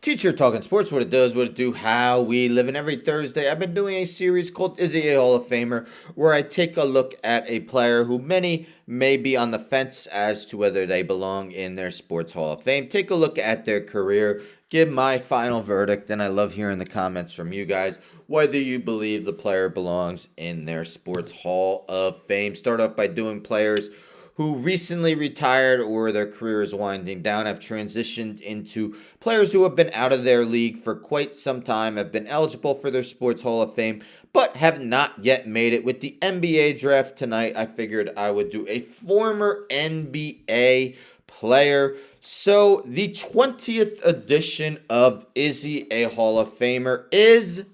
Teacher Talking Sports, what it does, what it do, how we live. And every Thursday, I've been doing a series called Is He a Hall of Famer, where I take a look at a player who many may be on the fence as to whether they belong in their sports Hall of Fame. Take a look at their career, give my final verdict, and I love hearing the comments from you guys, whether you believe the player belongs in their sports Hall of Fame. Start off by doing players who recently retired or their career is winding down, have transitioned into players who have been out of their league for quite some time, have been eligible for their Sports Hall of Fame, but have not yet made it. With the NBA draft tonight, I figured I would do a former NBA player. So the 20th edition of Is He a Hall of Famer is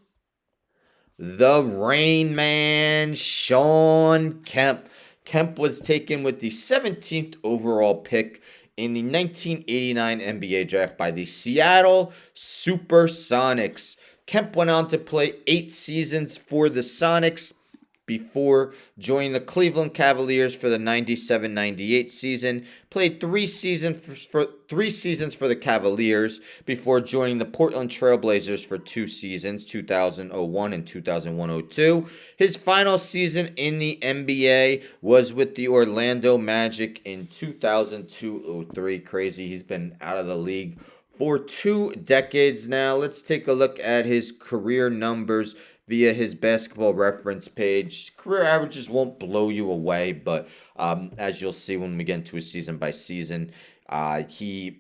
the Rain Man, Shawn Kemp. Kemp was taken with the 17th overall pick in the 1989 NBA draft by the Seattle Supersonics. Kemp went on to play 8 seasons for the Sonics before joining the Cleveland Cavaliers for the 97-98 season. Played 3 seasons for the Cavaliers before joining the Portland Trail Blazers for 2 seasons, 2001 and 2001-02. His final season in the NBA was with the Orlando Magic in 2002-03. Crazy, he's been out of the league for 2 decades now. Let's take a look at his career numbers via his basketball reference page. Career averages won't blow you away, but as you'll see when we get into his season by season, he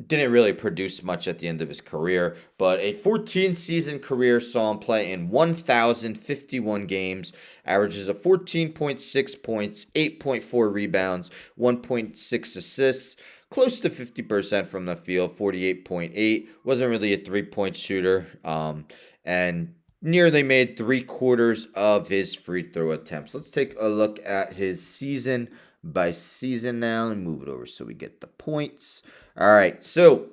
didn't really produce much at the end of his career, but a 14-season career saw him play in 1,051 games, averages of 14.6 points, 8.4 rebounds, 1.6 assists, close to 50% from the field, 48.8. Wasn't really a three-point shooter, and nearly made 3/4 of his free throw attempts. Let's take a look at his season by season now and move it over so we get the points. All right, so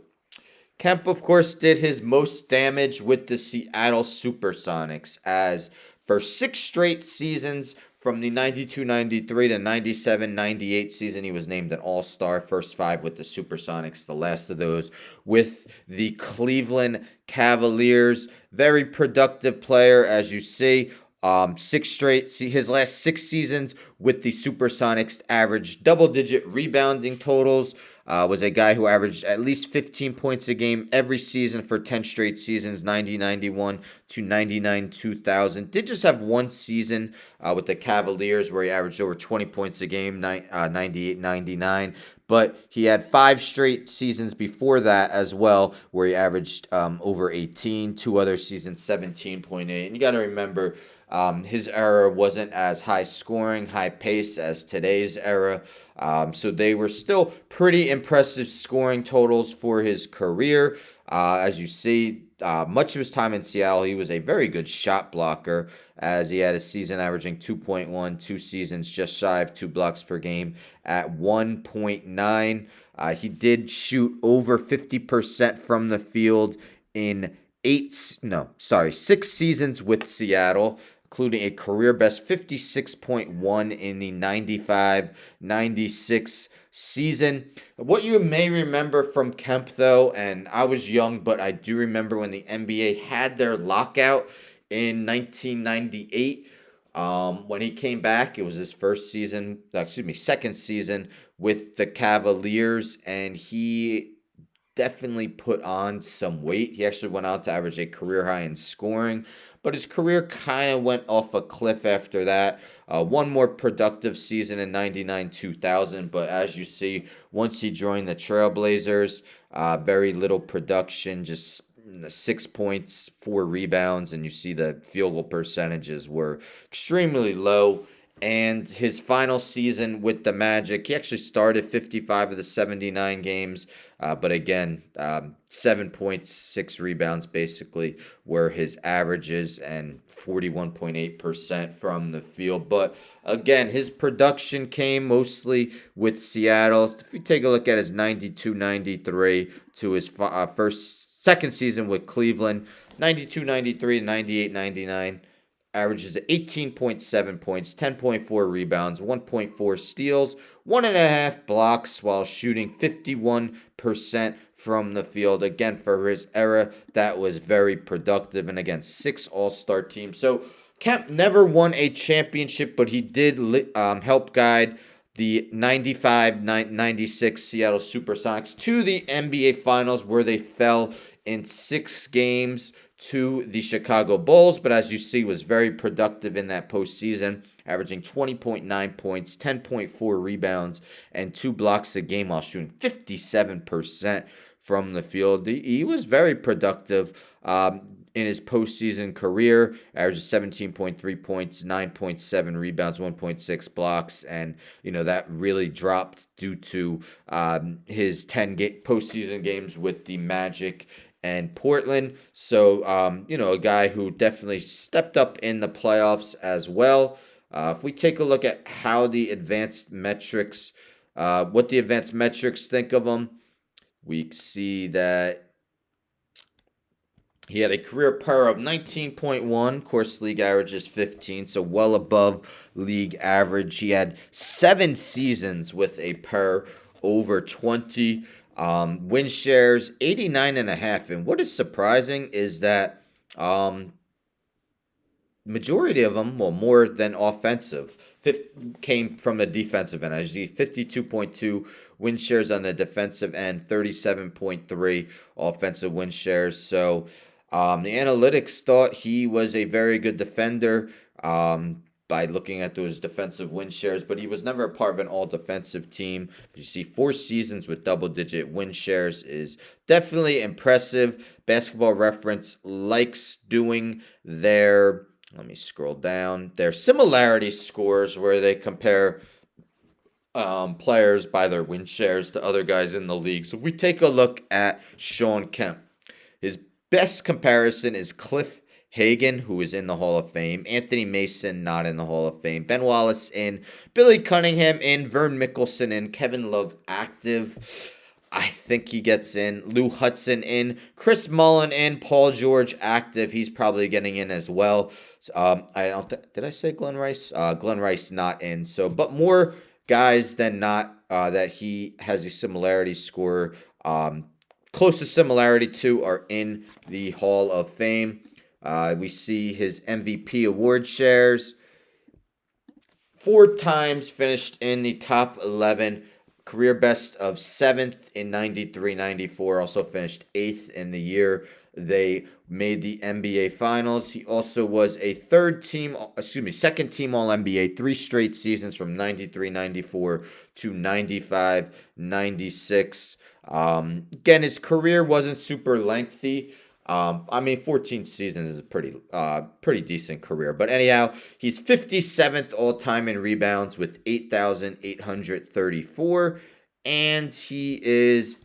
Kemp, of course, did his most damage with the Seattle Supersonics, as for 6 straight seasons from the 92-93 to 97-98 season, he was named an All-Star, first 5 with the Supersonics, the last of those with the Cleveland Cavaliers. Very productive player, as you see. 6 straight, his last 6 seasons with the Supersonics averaged double-digit rebounding totals. Was a guy who averaged at least 15 points a game every season for 10 straight seasons, 90-91 to 99-2000. Did just have 1 season with the Cavaliers where he averaged over 20 points a game, 98-99. But he had 5 straight seasons before that as well where he averaged over 18. 2 other seasons, 17.8. And you got to remember, his era wasn't as high scoring, high pace as today's era. So they were still pretty impressive scoring totals for his career. As you see, much of his time in Seattle, he was a very good shot blocker, as he had a season averaging 2.1, 2 seasons just shy of 2 blocks per game at 1.9. He did shoot over 50% from the field in 6 seasons with Seattle, including a career best 56.1 in the 95-96 season. What you may remember from Kemp, though, and I was young, but I do remember when the NBA had their lockout in 1998. When he came back, it was his second season with the Cavaliers, and he definitely put on some weight. He actually went out to average a career high in scoring, but his career kind of went off a cliff after that. 1 more productive season in 99-2000, but as you see, once he joined the Trailblazers, very little production, just 6 points, 4 rebounds, and you see the field goal percentages were extremely low. And his final season with the Magic, he actually started 55 of the 79 games, but again, 7 points, 6 rebounds basically were his averages, and 41.8% from the field. But again, his production came mostly with Seattle. If you take a look at his 92-93 to his second season with Cleveland, 92-93 to 98-99. Averages 18.7 points, 10.4 rebounds, 1.4 steals, 1.5 blocks while shooting 51% from the field. Again, for his era, that was very productive. And again, 6 All-Star teams. So Kemp never won a championship, but he did help guide the 95-96 Seattle Supersonics to the NBA Finals, where they fell in 6 games to the Chicago Bulls. But as you see, was very productive in that postseason, averaging 20.9 points, 10.4 rebounds, and 2 blocks a game while shooting 57% from the field. He was very productive in his postseason career, averages 17.3 points, 9.7 rebounds, 1.6 blocks, and that really dropped due to his 10 postseason games with the Magic and Portland. So, a guy who definitely stepped up in the playoffs as well. If we take a look at how the advanced metrics, what the advanced metrics think of him, we see that he had a career PER of 19.1. Of course, league average is 15, so well above league average. He had 7 seasons with a PER over 20. Win shares 89.5. And what is surprising is that majority of them, well, more than offensive, came from the defensive end. As you see, 52.2 win shares on the defensive end, 37.3 offensive win shares. So the analytics thought he was a very good defender by looking at those defensive win shares, but he was never a part of an all-defensive team. But you see 4 seasons with double-digit win shares is definitely impressive. Basketball Reference likes doing their, let me scroll down, their similarity scores where they compare players by their win shares to other guys in the league. So if we take a look at Shawn Kemp, his best comparison is Cliff Hagan, who is in the Hall of Fame. Anthony Mason, not in the Hall of Fame. Ben Wallace in. Billy Cunningham in. Vern Mickelson in. Kevin Love active. I think he gets in. Lou Hudson in. Chris Mullin in. Paul George active. He's probably getting in as well. I don't. Did I say Glenn Rice? Glenn Rice not in. So, but more guys than not that he has a similarity score closest similarity to are in the Hall of Fame. We see his MVP award shares. 4 times finished in the top 11. Career best of 7th in 93-94. Also finished 8th in the year they made the NBA Finals. He also was a second team All-NBA 3 straight seasons from 93-94 to 95-96. Again, his career wasn't super lengthy. 14 seasons is a pretty decent career. But anyhow, he's 57th all-time in rebounds with 8,834. And he is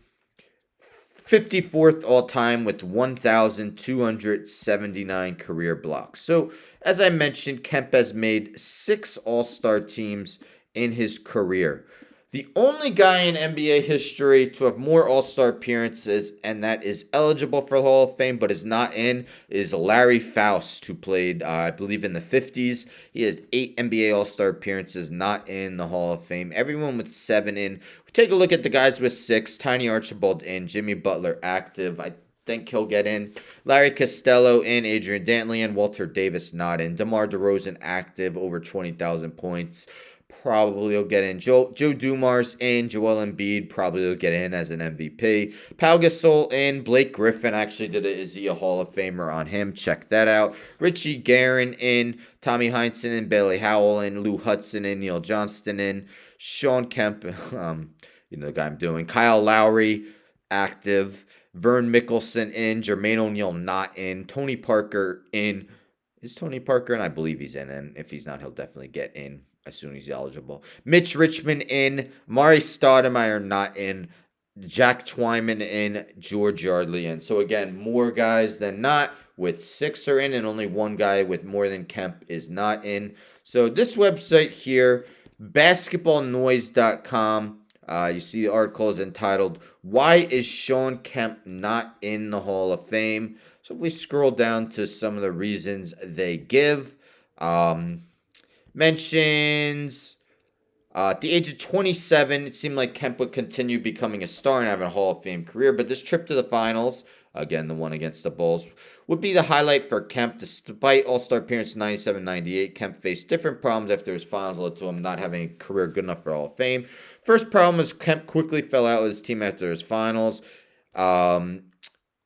54th all-time with 1,279 career blocks. So, as I mentioned, Kemp has made 6 All-Star teams in his career. The only guy in NBA history to have more All-Star appearances and that is eligible for the Hall of Fame but is not in is Larry Faust, who played, I believe, in the 50s. He has 8 NBA All-Star appearances, not in the Hall of Fame. Everyone with 7 in. We take a look at the guys with 6. Tiny Archibald in. Jimmy Butler active. I think he'll get in. Larry Costello in. Adrian Dantley in. Walter Davis not in. DeMar DeRozan active, over 20,000 points. Probably will get in. Joe Dumars in. Joel Embiid probably will get in as an MVP. Pau Gasol in. Blake Griffin actually did is he a Hall of Famer on him? Check that out. Richie Guerin in. Tommy Heinsohn in. Bailey Howell in. Lou Hudson in. Neil Johnston in. Shawn Kemp, the guy I'm doing. Kyle Lowry active. Vern Mickelson in. Jermaine O'Neal not in. Tony Parker in. Is Tony Parker in? I believe he's in. And if he's not, he'll definitely get in as soon as he's eligible. Mitch Richmond in. Mari Stoudemire not in. Jack Twyman in. George Yardley in. So again, more guys than not with 6 are in, and only 1 guy with more than Kemp is not in. So this website here, basketballnoise.com, you see the article is entitled, "Why is Shawn Kemp not in the Hall of Fame?" So if we scroll down to some of the reasons they give, mentions At the age of 27, it seemed like Kemp would continue becoming a star and having a Hall of Fame career, but this trip to the finals, again, the one against the Bulls, would be the highlight for Kemp. Despite All-Star appearance in 97-98, Kemp faced different problems after his finals led to him not having a career good enough for Hall of Fame. First problem was Kemp quickly fell out with his team after his finals. Um,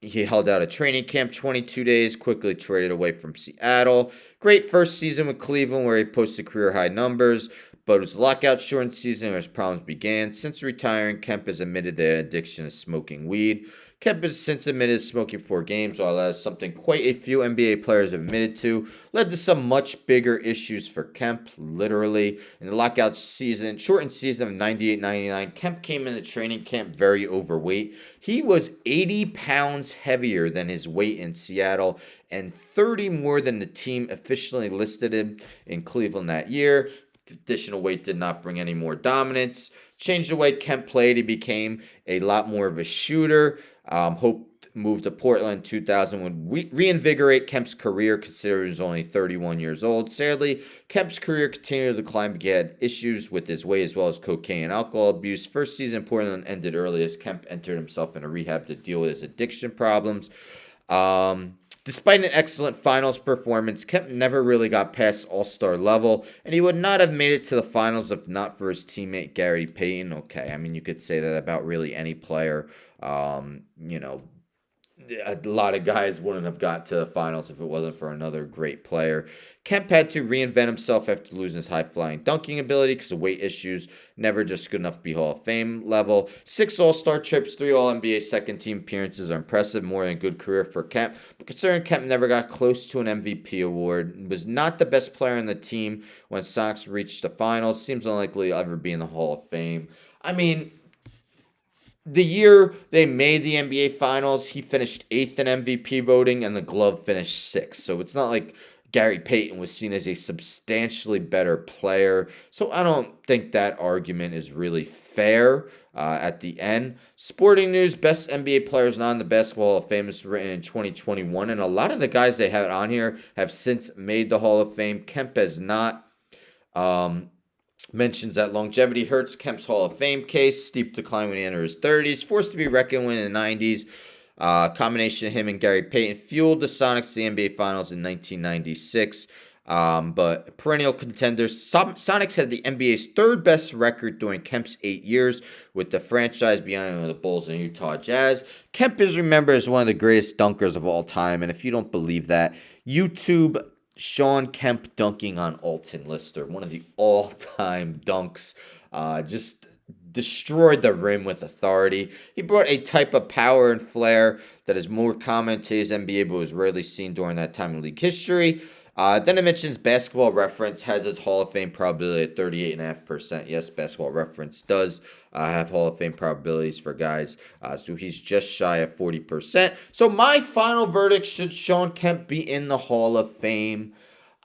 he held out a training camp 22 days, quickly traded away from Seattle. Great first season with Cleveland where he posted career high numbers, but it was a lockout shortened season where his problems began. Since retiring, Kemp has admitted that addiction is smoking weed. Kemp has since admitted smoking 4 games, while that is something quite a few NBA players have admitted to, led to some much bigger issues for Kemp, literally. In the lockout season, shortened season of 98-99, Kemp came into training camp very overweight. He was 80 pounds heavier than his weight in Seattle and 30 more than the team officially listed him in Cleveland that year. Additional weight did not bring any more dominance. Changed the way Kemp played. He became a lot more of a shooter. Hope moved to Portland in 2000 would reinvigorate Kemp's career, considering he was only 31 years old. Sadly, Kemp's career continued to decline, but he had issues with his weight as well as cocaine and alcohol abuse. First season in Portland ended early as Kemp entered himself in a rehab to deal with his addiction problems. Despite an excellent finals performance, Kemp never really got past All-Star level, and he would not have made it to the finals if not for his teammate Gary Payton. Okay, I mean, you could say that about really any player. You know, a lot of guys wouldn't have got to the finals if it wasn't for another great player. Kemp had to reinvent himself after losing his high-flying dunking ability because of weight issues. Never just good enough to be Hall of Fame level. 6 All-Star trips, 3 All-NBA second-team appearances are impressive, more than a good career for Kemp. But considering Kemp never got close to an MVP award, was not the best player on the team when Sox reached the finals, seems unlikely he'll ever be in the Hall of Fame. I mean, the year they made the NBA Finals, he finished 8th in MVP voting, and the glove finished 6th. So it's not like Gary Payton was seen as a substantially better player. So I don't think that argument is really fair at the end. Sporting news, best NBA players not in the Basketball Hall of Fame is written in 2021. And a lot of the guys they had on here have since made the Hall of Fame. Kemp has not. Mentions that longevity hurts Kemp's Hall of Fame case. Steep decline when he enters his 30s. Forced to be reckoned with in the 90s. Combination of him and Gary Payton fueled the Sonics to the NBA Finals in 1996. But perennial contenders. Sonics had the NBA's third best record during Kemp's 8 years, with the franchise behind the Bulls and Utah Jazz. Kemp is remembered as one of the greatest dunkers of all time. And if you don't believe that, YouTube Shawn Kemp dunking on Alton Lister, one of the all-time dunks. Just destroyed the rim with authority. He brought a type of power and flair that is more common to his NBA, but was rarely seen during that time in league history. Then it mentions Basketball Reference has his Hall of Fame probability at 38.5%. Yes, Basketball Reference does have Hall of Fame probabilities for guys. So he's just shy of 40%. So my final verdict, should Shawn Kemp be in the Hall of Fame?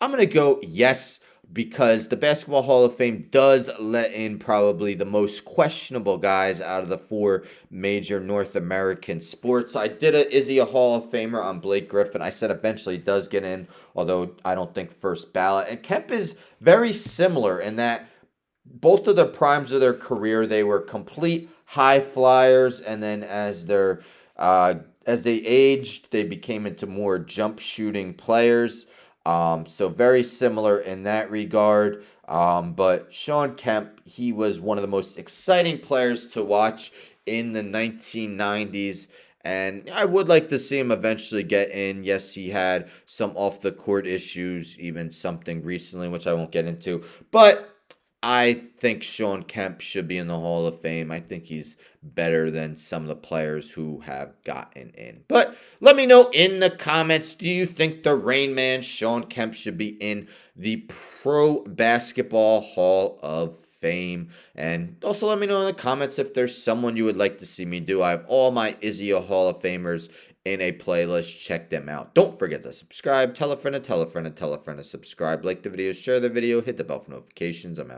I'm going to go yes, because the Basketball Hall of Fame does let in probably the most questionable guys out of the 4 major North American sports. I did is he a Hall of Famer on Blake Griffin? I said eventually he does get in, although I don't think first ballot. And Kemp is very similar in that both of the primes of their career, they were complete high flyers, and then as they aged, they became into more jump shooting players. So very similar in that regard. But Shawn Kemp, he was one of the most exciting players to watch in the 1990s. And I would like to see him eventually get in. Yes, he had some off-the-court issues, even something recently, which I won't get into. But I think Shawn Kemp should be in the Hall of Fame. I think he's better than some of the players who have gotten in. But let me know in the comments, do you think the Rain Man, Shawn Kemp, should be in the Pro Basketball Hall of Fame? And also let me know in the comments if there's someone you would like to see me do. I have all my Izzy Hall of Famers in a playlist. Check them out. Don't forget to subscribe. Tell a friend to tell a friend to tell a friend to subscribe. Like the video, share the video, hit the bell for notifications. I'm out.